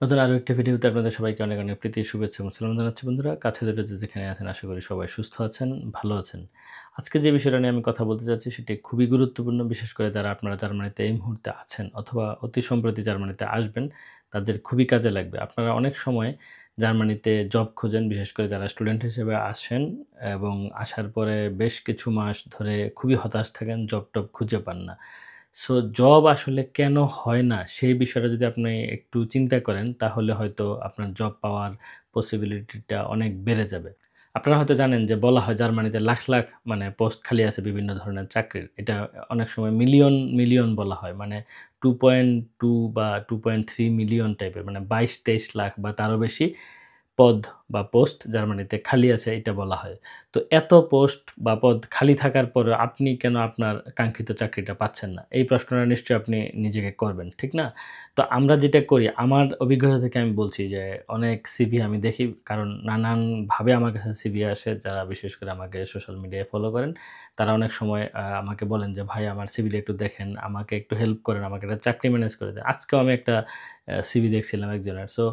নতুন আরো একটি ভিডিওতে আপনাদের সবাইকে অনেক, অনেক প্রীতি, শুভেচ্ছা এবং সালাম জানাচ্ছি বন্ধুরা। কাছে দূরে যে যেখানে আছেন আশা করি সবাই সুস্থ আছেন, ভালো আছেন। আজকে যে বিষয়টা নিয়ে আমি কথা বলতে চাচ্ছি সেটি খুবই গুরুত্বপূর্ণ। বিশেষ করে যারা আপনারা জার্মানিতে এই মুহূর্তে আছেন অথবা অতি সম্প্রতি জার্মানিতে আসবেন, তাদের খুবই কাজে লাগবে। আপনারা অনেক সময় জার্মানিতে জব খোঁজেন, বিশেষ করে যারা স্টুডেন্ট হিসেবে আসেন এবং আসার পরে বেশ কিছু মাস ধরে খুবই হতাশ থাকেন, জব-টব খুঁজে পান না। সো জব আসলে কেন হয় না? সেই বিষয়টা যদি আপনি একটু চিন্তা করেন, তাহলে হয়তো আপনার জব পাওয়ার পসিবিলিটিটা অনেক বেড়ে যাবে। আপনারা হয়তো জানেন যে বলা হয় জার্মানিতে লাখ, লাখ পোস্ট খালি আছে বিভিন্ন ধরনের চাকরির। এটা অনেক সময় মিলিয়ন, মিলিয়ন বলা হয়। মানে 2.2 বা 2.3 মিলিয়ন টাইপের, মানে ২২-২৩ লাখ বা তারও বেশি পদ বা পোস্ট জার্মানিতে খালি আছে, এটা বলা হয়। তো এত পোস্ট বা পদ খালি থাকার পরেও আপনি কেন আপনার কাঙ্ক্ষিত চাকরিটা পাচ্ছেন না? এই প্রশ্নটা নিশ্চয়ই আপনি নিজেকে করবেন, ঠিক না? তো আমরা যেটা করি, আমার অভিজ্ঞতা থেকে আমি বলছি যে অনেক সিভি আমি দেখি, কারণ নানানভাবে আমার কাছে সিভি আসে। যারা বিশেষ করে আমাকে সোশ্যাল মিডিয়ায় ফলো করেন, তারা অনেক সময় আমাকে বলেন যে, "ভাই, আমার সিভিটা একটু দেখেন, আমাকে একটু হেল্প করেন, আমাকে একটা চাকরি ম্যানেজ করে দেন।" আজকেও আমি একটা সিভি দেখছিলাম একজনের। সো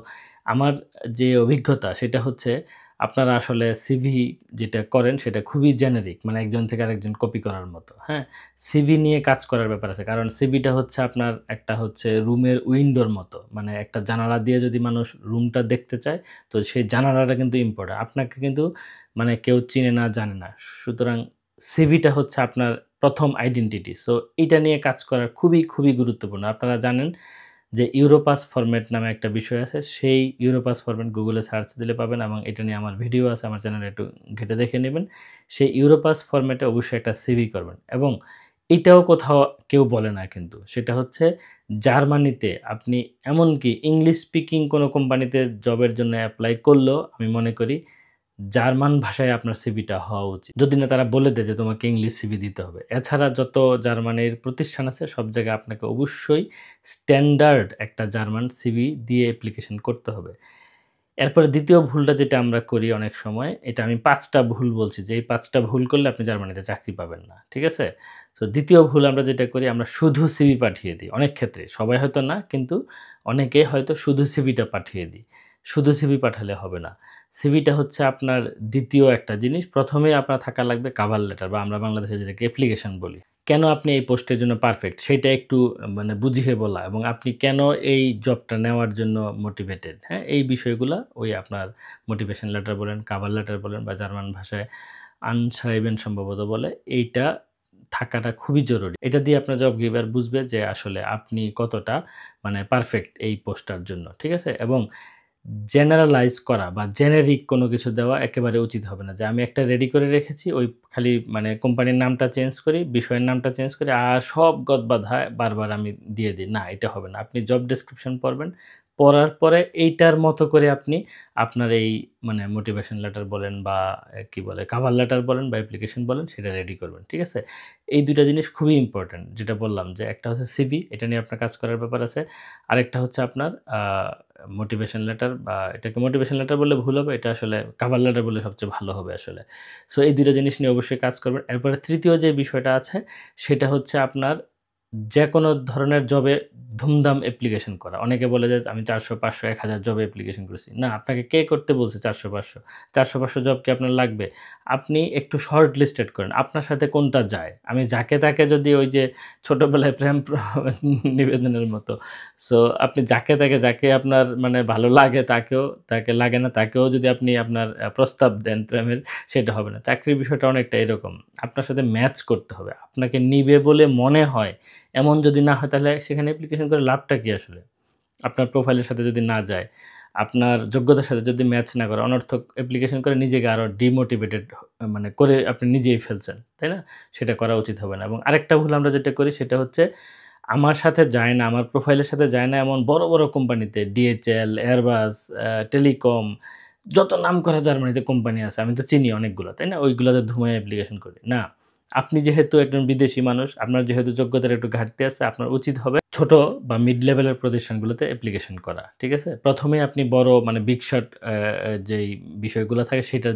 আমার যে অভিজ্ঞতা সেটা হচ্ছে, আপনারা আসলে সিভি যেটা করেন সেটা খুবই জেনেরিক। মানে একজন থেকে আরেকজন কপি করার মতো, হ্যাঁ? সিভি নিয়ে কাজ করার ব্যাপার আছে। কারণ সিভিটা হচ্ছে আপনার একটা হচ্ছে রুমের উইন্ডোর মতো। মানে একটা জানালা দিয়ে যদি মানুষ রুমটা দেখতে চায়, তো সেই জানালাটা কিন্তু ইম্পোর্টেন্ট। আপনাকে কিন্তু কেউ চিনে না, জানে না। সুতরাং সিভিটা হচ্ছে আপনার ১ম আইডেন্টিটি। সো এইটা নিয়ে কাজ করা খুবই, খুবই গুরুত্বপূর্ণ। আপনারা জানেন যে ইউরোপাস ফরম্যাট নামে একটা বিষয় আছে। সেই ইউরোপাস ফরম্যাট গুগলে সার্চ দিলে পাবেন এবং এটা নিয়ে আমার ভিডিও আছে। আমার চ্যানেলে একটু ঘেঁটে দেখে নেবেন। সেই ইউরোপাস ফরম্যাটে অবশ্যই একটা সিভি করবেন এবং এটাও কোথাও কেউ বলে না কিন্তু। সেটা হচ্ছে জার্মানিতে আপনি এমনকি ইংলিশ স্পিকিং কোনো কোম্পানিতে জবের জন্য এপ্লাই করলেও আমি মনে করি জার্মান ভাষায় আপনার সিভিটা হওয়া উচিত। যদি না তারা বলে দেয় যে তোমাকে ইংলিশ সিভি দিতে হবে। এছাড়া যত জার্মানির প্রতিষ্ঠান আছে সব জায়গায় আপনাকে অবশ্যই স্ট্যান্ডার্ড একটা জার্মান সিভি দিয়ে অ্যাপ্লিকেশন করতে হবে। এরপরে ২য় ভুলটা যেটা আমরা করি অনেক সময়, এটা আমি ৫ টা ভুল বলছি যে এই ৫ টা ভুল করলে আপনি জার্মানিতে চাকরি পাবেন না। ঠিক আছে? সো ২য় ভুল আমরা যেটা করি, আমরা শুধু সিভি পাঠিয়ে দিই। অনেক ক্ষেত্রে, সবাই হয়তো না, কিন্তু অনেকে হয়তো শুধু সিভিটা পাঠিয়ে দিই। শুধু সিভি পাঠালে হবে না। সিভিটা হচ্ছে আপনার ২য় একটা জিনিস। ১ম এই আপনার থাকা লাগবে কভার লেটার, বা আমরা বাংলাদেশে যেটাকে অ্যাপ্লিকেশন বলি। কেন আপনি এই পোস্টের জন্য পারফেক্ট সেটা একটু বুঝিয়ে বলা এবং আপনি কেন এই জবটা নেওয়ার জন্য মোটিভেটেড, হ্যাঁ? এই বিষয়গুলা ওই আপনার মোটিভেশন লেটার বলেন, কভার লেটার বলেন বা জার্মান ভাষায় আনশারাইবেন সম্ভবত বলে, এইটা থাকাটা খুবই জরুরি। এটা দিয়ে আপনার জব গিভার বুঝবে যে আসলে আপনি কতটা পারফেক্ট এই পোস্টটার জন্য। ঠিক আছে? এবং জেনারালাইজ করা বা জেনেরিক কোনো কিছু দেওয়া একেবারে উচিত হবে না। যে আমি একটা রেডি করে রেখেছি, ওই খালি কোম্পানির নামটা চেঞ্জ করি, বিষয়ের নামটা চেঞ্জ করি, আর সব গৎবাধায় বারবার আমি দিয়ে দিই। না, এটা হবে না। আপনি জব ডেসক্রিপশন পড়বেন। পড়ার পরে এইটার মতো করে আপনি আপনার এই মোটিভেশন লেটার বলেন বা কি বলে কভার লেটার বলেন বা অ্যাপ্লিকেশন বলেন, সেটা রেডি করবেন। ঠিক আছে? এই ২ টা জিনিস খুবই ইম্পোর্টেন্ট। যেটা বললাম যে একটা হচ্ছে সিভি, এটা নিয়ে আপনার কাজ করার ব্যাপার আছে। আরেকটা হচ্ছে আপনার মোটিভেশন লেটার, বা এটাকে মোটিভেশন লেটার বললে ভুল হবে। এটা আসলে কভার লেটার বললে সবচেয়ে ভালো হবে আসলে। সো এই ২ টা জিনিস নিয়ে অবশ্যই কাজ করবেন। এরপরে ৩য় যে বিষয়টা আছে সেটা হচ্ছে আপনার যেকোনো ধরনের জবে ধুমধাম অ্যাপ্লিকেশন করা। অনেকে বলে যে আমি ৪০০, ৫০০, ১০০০ জবে অ্যাপ্লিকেশন করেছি। না, আপনাকে কে করতে বলছে ৪০০, ৫০০? ৪০০, ৫০০ জব কি আপনার লাগবে? আপনি একটু শর্ট লিস্টেড করেন। আপনার সাথে কোনটা যায়? আমি যাকে তাকে যদি ওই যে ছোটবেলায় প্রেম নিবেদনের মতো। সো আপনি যাকে তাকে, যাকে আপনার ভালো লাগে তাকেও, তাকে লাগে না তাকেও যদি আপনি আপনার প্রস্তাব দেন প্রেমের, সেটা হবে না। চাকরির বিষয়টা অনেকটা এরকম। আপনার সাথে ম্যাচ করতে হবে। আপনাকে নিবে বলে মনে হয়, এমন যদি না হয় তাহলে সেখানে অ্যাপ্লিকেশন করে লাভটা কি আসলে? আপনার প্রোফাইলের সাথে যদি না যায়, আপনার যোগ্যতার সাথে যদি ম্যাচ না করে, অনর্থক অ্যাপ্লিকেশন করে নিজেকে আরো ডিমোটিভেটেড করে আপনি নিজেই ফেলছেন। তাই না? সেটা করা উচিত হবে না। এবং আরেকটা ভুল আমরা যেটা করি সেটা হচ্ছে, আমার সাথে যায় না, আমার প্রোফাইলের সাথে যায় না এমন বড়, বড় কোম্পানিতে DHL, Airbus, টেলিকম, যত নামকরা জার্মানিতে কোম্পানি আছে, আমি তো চিনি অনেকগুলা, তাই না? ওইগুলাতে ধুমায় অ্যাপ্লিকেশন করি। না, আপনি যেহেতু একজন বিদেশী মানুষ, আপনার যেহেতু যোগ্যতার একটু ঘাটতি আছে, আপনার উচিত হবে ছোট বা মিড লেভেলের প্রতিষ্ঠানগুলোতে অ্যাপ্লিকেশন করা। ঠিক আছে? ১ম এই আপনি বড় বিগ শট যেই বিষয়গুলো থাকে সেটা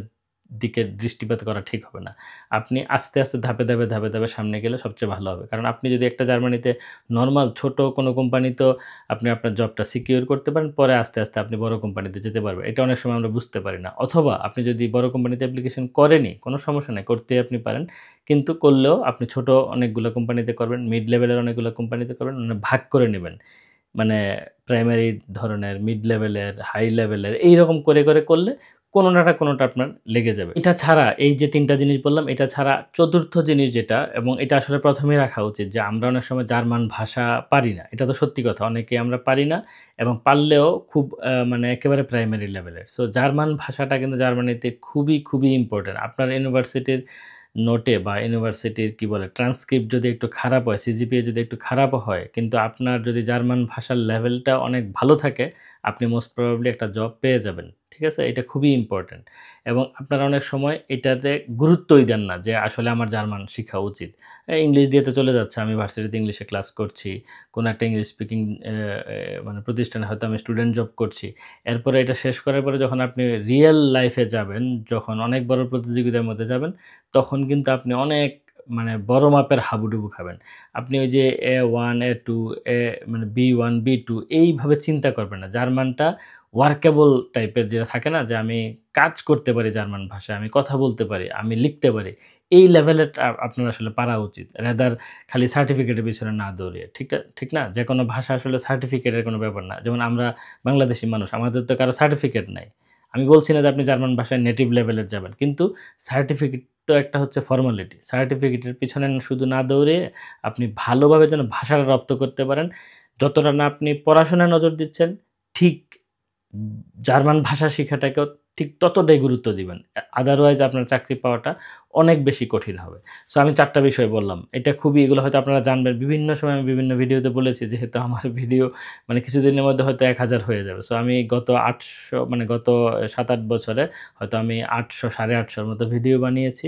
দিকে দৃষ্টিপাত করা ঠিক হবে না। আপনি আস্তে, আস্তে ধাপে, ধাপে, ধাপে, ধাপে সামনে গেলে সবচেয়ে ভালো হবে। কারণ আপনি যদি একটা জার্মানিতে নরমাল ছোট কোনো কোম্পানিতেও আপনি আপনার জবটা সিকিউর করতে পারেন, পরে আস্তে, আস্তে আপনি বড় কোম্পানিতে যেতে পারবেন। এটা অনেক সময় আমরা বুঝতে পারি না। অথবা আপনি যদি বড় কোম্পানিতে অ্যাপ্লিকেশন করেনই, কোনো সমস্যা নাই, করতেই আপনি পারেন। কিন্তু করলেও আপনি ছোট অনেকগুলো কোম্পানিতে করবেন, মিড লেভেলের অনেকগুলো কোম্পানিতে করবেন, মানে ভাগ করে নিবেন। মানে প্রাইমারি ধরনের, মিড লেভেলের, হাই লেভেলের এইরকম করে, করে করলে কোনোটা আপনার লেগে যাবে। এটা ছাড়া এই যে ৩ টা জিনিস বললাম, এটা ছাড়া ৪র্থ জিনিস যেটা, এবং এটা আসলে ১ম এই রাখা উচিত, যে আমরা অনেক সময় জার্মান ভাষা পারি না। এটা তো সত্যি কথা। অনেকেই আমরা পারি না, এবং পারলেও খুব মানে একেবারে প্রাইমারি লেভেলের। সো জার্মান ভাষাটা কিন্তু জার্মানিতে খুবই, খুবই ইম্পোর্টেন্ট। আপনার ইউনিভার্সিটির নোটে বা ইউনিভার্সিটির কি বলে ট্রান্সক্রিপ্ট যদি একটু খারাপ হয়, সিজিপিএ যদি একটু খারাপও হয়, কিন্তু আপনার যদি জার্মান ভাষার লেভেলটা অনেক ভালো থাকে, আপনি মোস্ট প্রবাবলি একটা জব পেয়ে যাবেন। ঠিক আছে? এটা খুবই ইম্পোর্টেন্ট, এবং আপনারা অনেক সময় এটাতে গুরুত্বই দেন না যে আসলে আমার জার্মান শিখা উচিত। ইংলিশ দিয়ে তো চলে যাচ্ছে। আমি ভার্সিটিতে ইংলিশে ক্লাস করছি। কোনো একটা ইংলিশ স্পিকিং মানে প্রতিষ্ঠানে হয়তো আমি স্টুডেন্ট জব করছি। এরপরে এটা শেষ করার পরে যখন আপনি রিয়েল লাইফে যাবেন, যখন অনেক বড় প্রতিযোগিতার মধ্যে যাবেন, তখন কিন্তু আপনি অনেক মানে বড় মাপের হাবুডুবু খাবেন। আপনি ওই যে A1, A2, মানে B1, B2 এইভাবে চিন্তা করবেন না। জার্মানটা ওয়ার্কেবল টাইপের যেটা থাকে না? যে আমি কাজ করতে পারি জার্মান ভাষায়, আমি কথা বলতে পারি, আমি লিখতে পারি। এই লেভেলের আপনার আসলে পারা উচিত। রাদার খালি সার্টিফিকেটের পিছনে না দৌড়িয়ে। ঠিক না? যেকোনো ভাষা আসলে সার্টিফিকেটের কোনো ব্যাপার না। যেমন আমরা বাংলাদেশী মানুষ, আমাদের তো কারো সার্টিফিকেট নাই। আমি বলছি না যে আপনি জার্মান ভাষায় নেটিভ লেভেলের যাবেন। কিন্তু সার্টিফিকেট তো একটা হচ্ছে ফর্মালিটি। সার্টিফিকেটের পিছনে শুধু না দৌড়িয়ে আপনি ভালোভাবে যেন ভাষাটা রপ্ত করতে পারেন। যতটা না আপনি পড়াশোনায় নজর দিচ্ছেন, ঠিক জার্মান ভাষা শিখাটাকেও ঠিক ততটাই গুরুত্ব দিবেন। আদারওয়াইজ আপনার চাকরি পাওয়াটা অনেক বেশি কঠিন হবে। সো আমি ৪ টা বিষয় বললাম। এটা খুবই, এগুলো হয়তো আপনারা জানবেন। বিভিন্ন সময় আমি বিভিন্ন ভিডিওতে বলেছি, যেহেতু আমার ভিডিও মানে কিছুদিনের মধ্যে হয়তো ১,০০০ হয়ে যাবে। সো আমি গত ৮০০ মানে গত ৭-৮ বছরে হয়তো আমি ৮০০, ৮৫০ র মতো ভিডিও বানিয়েছি।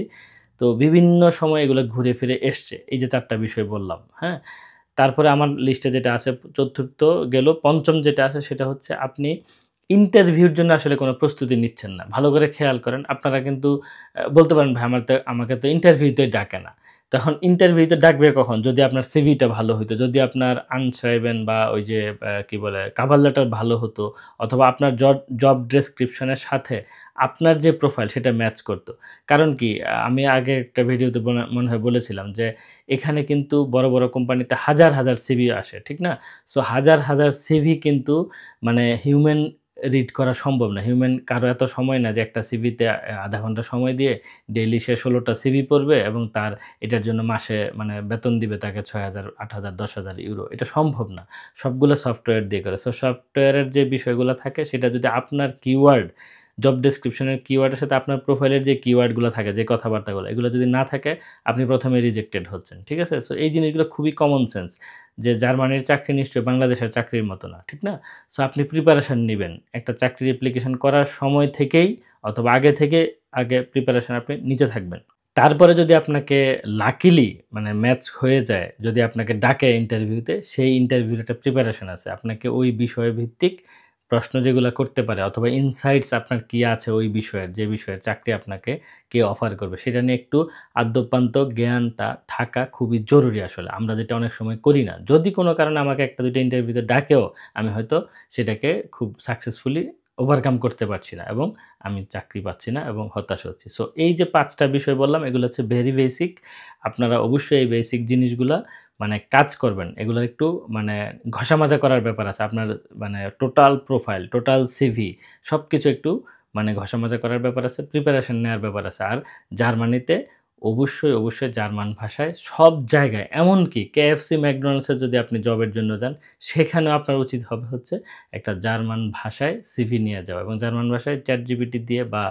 তো বিভিন্ন সময় এগুলো ঘুরে ফিরে এসছে। এই যে ৪ টা বিষয় বললাম, হ্যাঁ? তারপরে আমার লিস্টে যেটা আছে ৪র্থ গেল, ৫ম যেটা আছে সেটা হচ্ছে আপনি ইন্টারভিউর জন্য আসলে কোনো প্রস্তুতি নিচ্ছেন না। ভালো করে খেয়াল করেন। আপনারা কিন্তু বলতে পারেন, "ভাই আমাকে তো ইন্টারভিউতেই ডাকে না।" তখন ইন্টারভিউতে ডাকবে কখন? যদি আপনার সিভিটা ভালো হইতো, যদি আপনার আনসাইবেন বা ওই যে কি বলে কভার লেটার ভালো হতো, অথবা আপনার জব ডেসক্রিপশন এর সাথে আপনার যে প্রোফাইল সেটা ম্যাচ করত। কারণ কি? আমি আগে একটা ভিডিওতে মনে হয় বলেছিলাম যে এখানে কিন্তু বড়, বড় কোম্পানিতে হাজার, হাজার সিভি আসে। ঠিক না? সো হাজার, হাজার সিভি কিন্তু মানে হিউম্যান রিড করা সম্ভব না। কারো এত সময় না যে একটা সিভিতে ০.৫ ঘন্টা সময় দিয়ে ডেইলি সে ১৬ টা সিভি পড়বে এবং তার এটার জন্য মাসে মানে বেতন দিবে তাকে ৬,০০০, ৮,০০০, ১০,০০০ ইউরো। এটা সম্ভব না। সবগুলো সফটওয়্যার দিয়ে করে। সো সফটওয়্যারের যে বিষয়গুলো থাকে সেটা যদি আপনার কিওয়ার্ড, জব ডেসক্রিপশনের কিওয়ার্ডের সাথে আপনার প্রোফাইলের যে কিওয়ার্ডগুলো থাকে, যে কথাবার্তাগুলো, এগুলো যদি না থাকে, আপনি ১ম এ রিজেক্টেড হচ্ছেন। ঠিক আছে? সো এই জিনিসগুলো খুবই কমন সেন্স, যে জার্মানির চাকরি নিশ্চয়ই বাংলাদেশের চাকরির মতো না। ঠিক না? সো আপনি প্রিপারেশন নিবেন। একটা চাকরির অ্যাপ্লিকেশন করার সময় থেকেই অথবা আগে প্রিপারেশন আপনি নিতে থাকবেন। তারপরে যদি আপনাকে লাকিলি মানে ম্যাচ হয়ে যায়, যদি আপনাকে ডাকে ইন্টারভিউতে, সেই ইন্টারভিউর একটা প্রিপারেশন আছে। আপনাকে ওই বিষয় ভিত্তিক প্রশ্ন যেগুলা করতে পারে, অথবা ইনসাইটস আপনার কি আছে ওই বিষয়ের, যে বিষয়ের চাকরি আপনাকে কে অফার করবে, সেটা নিয়ে একটু আদ্যোপান্ত জ্ঞানটা থাকা খুবই জরুরি আসলে। আমরা যেটা অনেক সময় করি না। যদি কোনো কারণে আমাকে ১টা ২টা ইন্টারভিউতে ডাকেও, আমি হয়তো সেটাকে খুব সাকসেসফুলি ওভারকাম করতে পারছি না, এবং আমি চাকরি পাচ্ছি না এবং হতাশ হচ্ছি। সো এই যে ৫ টা বিষয় বললাম, এগুলো হচ্ছে ভেরি বেসিক। আপনারা অবশ্যই এই বেসিক জিনিসগুলা মানে কাজ করবেন। এগুলোর একটু মানে ঘষা-মাজা করার ব্যাপার আছে। আপনার মানে টোটাল প্রোফাইল, টোটাল সিভি সবকিছু একটু মানে ঘষা-মাজা করার ব্যাপার আছে, প্রিপারেশন নেওয়ার ব্যাপার আছে। আর জার্মানিতে অবশ্যই জার্মান ভাষায় সব জায়গায়, এমনকি KFC, ম্যাকডোনাল্ডসে যদি আপনি জবের জন্য যান, সেখানেও আপনার উচিত হবে হচ্ছে একটা জার্মান ভাষায় সিভি নিয়ে যাওয়া, এবং জার্মান ভাষায় ChatGPT দিয়ে বা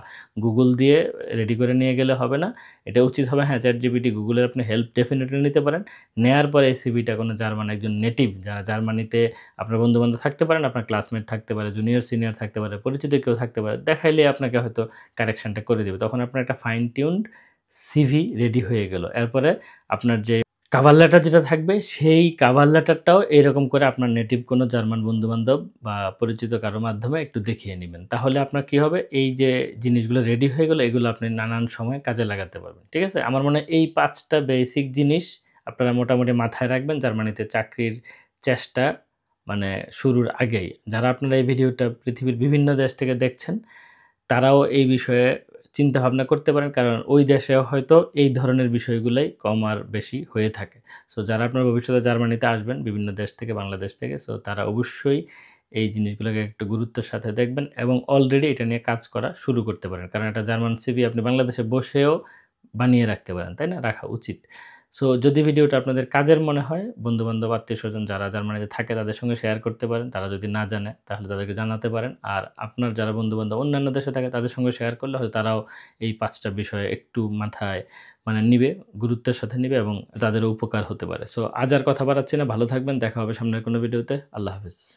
Google দিয়ে রেডি করে নিয়ে গেলে হবে না। এটা উচিত হবে, হ্যাঁ, ChatGPT, Google এর আপনি হেল্প ডেফিনিটলি নিতে পারেন। নেয়ার পরে এই সিভিটা কোনো জার্মান একজন নেটিভ, যারা জার্মানিতে আপনার বন্ধু-বান্ধব থাকতে পারেন, আপনার ক্লাসমেট থাকতে পারে, জুনিয়র সিনিয়র থাকতে পারে, পরিচিত কেউ থাকতে পারে, দেখাইলে আপনাকে হয়তো কারেকশনটা করে দিবে। তখন আপনার একটা ফাইন টিউনড সিভি রেডি হয়ে গেল। এরপরে আপনার যে কাভার লেটার যেটা থাকবে সেই কাভার লেটারটাও এরকম করে আপনার নেটিভ কোনো জার্মান বন্ধু-বান্ধব বা পরিচিত কারো মাধ্যমে একটু দেখিয়ে নিবেন। তাহলে আপনার কি হবে? এই যে জিনিসগুলো রেডি হয়ে গেল, এগুলো আপনি নানান সময় কাজে লাগাতে পারবেন। ঠিক আছে? আমার মনে হয় এই ৫ টা বেসিক জিনিস আপনারা মোটামুটি মাথায় রাখবেন জার্মানিতে চাকরির চেষ্টা মানে শুরুর আগেই। যারা আপনারা এই ভিডিওটা পৃথিবীর বিভিন্ন দেশ থেকে দেখছেন, তারাও এই বিষয়ে চিন্তাভাবনা করতে পারেন। কারণ ওই দেশেও হয়তো এই ধরনের বিষয়গুলাই কম আর বেশি হয়ে থাকে। সো যারা আপনারা ভবিষ্যতে জার্মানিতে আসবেন বিভিন্ন দেশ থেকে, বাংলাদেশ থেকে, সো তারা অবশ্যই এই জিনিসগুলোকে একটু গুরুত্বের সাথে দেখবেন এবং অলরেডি এটা নিয়ে কাজ করা শুরু করতে পারেন। কারণ একটা জার্মান সিভি আপনি বাংলাদেশে বসেও বানিয়ে রাখতে পারেন, তাই না? রাখা উচিত। সো যদি ভিডিওটা আপনাদের কাজের মনে হয়, বন্ধু-বান্ধব, আত্মীয়স্বজন যারা জার্মানিতে থাকে তাদের সঙ্গে শেয়ার করতে পারেন। তারা যদি না জানে তাহলে তাদেরকে জানাতে পারেন। আর আপনার যারা বন্ধু-বান্ধব অন্যান্য দেশে থাকে তাদের সঙ্গে শেয়ার করলে হয়তো তারাও এই ৫ টা বিষয় একটু মাথায় মানে নিবে, গুরুত্বের সাথে নিবে এবং তাদেরও উপকার হতে পারে। সো আজ আর কথা বাড়াচ্ছি না। ভালো থাকবেন। দেখা হবে সামনের কোনো ভিডিওতে। আল্লাহ হাফেজ।